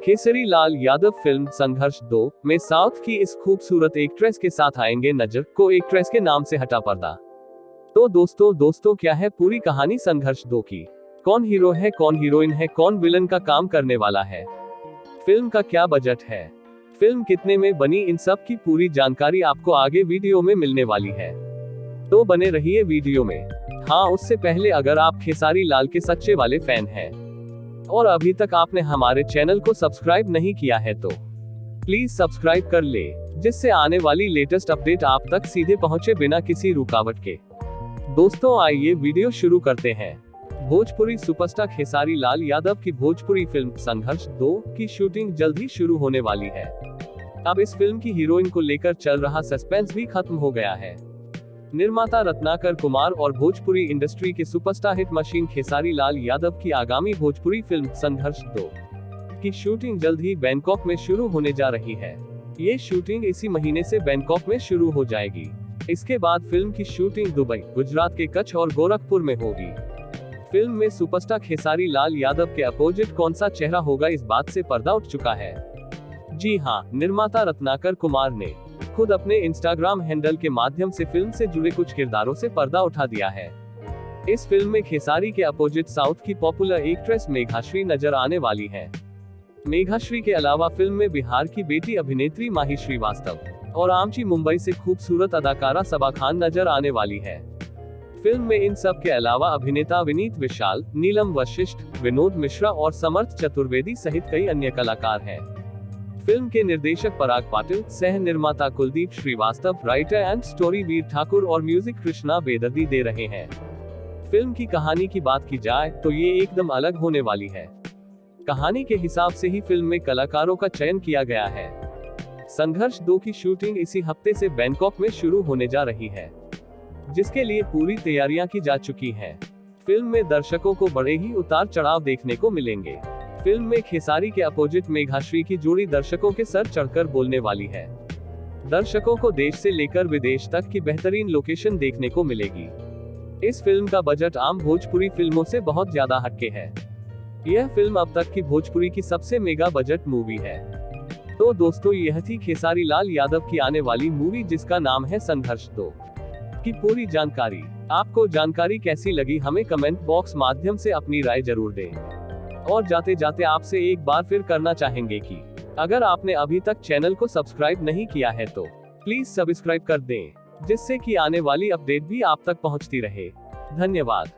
Khesari Lal Yadav film संघर्ष 2 में south की इस खूबसूरत एक्ट्रेस के साथ आएंगे नजर को एक्ट्रेस के नाम से हटा पर्दा। तो दोस्तों क्या है पूरी कहानी संघर्ष 2 की? कौन हीरो है, कौन हीरोइन है, कौन विलन का काम करने वाला है, फिल्म का क्या बजट है, फिल्म कितने में बनी, इन सब की पूरी जानकारी आपको आगे वीडियो में मिलने वाली है, तो बने रहिए वीडियो में। हाँ, उससे पहले अगर आप खेसारी लाल के सच्चे वाले फैन हैं और अभी तक आपने हमारे चैनल को सब्सक्राइब नहीं किया है तो प्लीज सब्सक्राइब कर ले, जिससे आने वाली लेटेस्ट अपडेट आप तक सीधे पहुंचे बिना किसी रुकावट के। दोस्तों आइए वीडियो शुरू करते हैं। भोजपुरी सुपरस्टार खेसारी लाल यादव की भोजपुरी फिल्म संघर्ष 2 की शूटिंग जल्द ही शुरू होने वाली है। अब इस फिल्म की हीरोइन को लेकर चल रहा सस्पेंस भी खत्म हो गया है। निर्माता रत्नाकर कुमार और भोजपुरी इंडस्ट्री के superstar hit machine Khesari Lal Yadav की आगामी भोजपुरी फिल्म संघर्ष 2 की शूटिंग जल्द ही बैंकॉक में शुरू होने जा रही है। ये शूटिंग इसी महीने से बैंकॉक में शुरू हो जाएगी। इसके बाद फिल्म की शूटिंग दुबई, गुजरात के कच्छ और गोरखपुर में होगी। फिल्म में सुपरस्टार खेसारी लाल यादव के अपोजिट कौन सा चेहरा होगा, इस बात से पर्दा उठ चुका है। जी हाँ, निर्माता रत्नाकर कुमार ने खुद अपने इंस्टाग्राम हैंडल के माध्यम से फिल्म से जुड़े कुछ किरदारों से पर्दा उठा दिया है। इस फिल्म में खेसारी के अपोजिट साउथ की पॉपुलर एक्ट्रेस मेघाश्री नजर आने वाली हैं। मेघाश्री के अलावा फिल्म में बिहार की बेटी अभिनेत्री माही श्रीवास्तव और आमची मुंबई से खूबसूरत अदाकारा सबा खान नजर आने वाली है। फिल्म में इन सब के अलावा अभिनेता विनीत विशाल, नीलम वशिष्ठ, विनोद मिश्रा और समर्थ चतुर्वेदी सहित कई अन्य कलाकार हैं। फिल्म के निर्देशक पराग पाटिल, सह निर्माता Kuldeep Shrivastava, writer and story Veer Thakur और म्यूजिक कृष्णा बेदर्दी दे रहे हैं। फिल्म की कहानी की बात की जाए तो ये एकदम अलग होने वाली है। कहानी के हिसाब से ही फिल्म में कलाकारों का चयन किया गया है। संघर्ष 2 की शूटिंग इसी हफ्ते से बैंकॉक में शुरू होने जा रही है, जिसके लिए पूरी तैयारियां की जा चुकी हैं। फिल्म में दर्शकों को बड़े ही उतार चढ़ाव देखने को मिलेंगे। फिल्म में खेसारी के अपोजिट मेघाश्री की जोड़ी दर्शकों के सर चढ़कर बोलने वाली है। दर्शकों को देश से लेकर विदेश तक की बेहतरीन लोकेशन देखने को मिलेगी। इस फिल्म का बजट आम भोजपुरी फिल्मों से बहुत ज्यादा हटके है। यह फिल्म अब तक की भोजपुरी की सबसे मेगा बजट मूवी है। तो दोस्तों, यह थी खेसारी लाल यादव की आने वाली मूवी जिसका नाम है संघर्ष 2 की पूरी जानकारी। आपको जानकारी कैसी लगी, हमें कमेंट बॉक्स माध्यम से अपनी राय जरूर दें। और जाते जाते आपसे एक बार फिर करना चाहेंगे कि अगर आपने अभी तक चैनल को सब्सक्राइब नहीं किया है तो प्लीज सब्सक्राइब कर दें, जिससे कि आने वाली अपडेट भी आप तक पहुंचती रहे। धन्यवाद।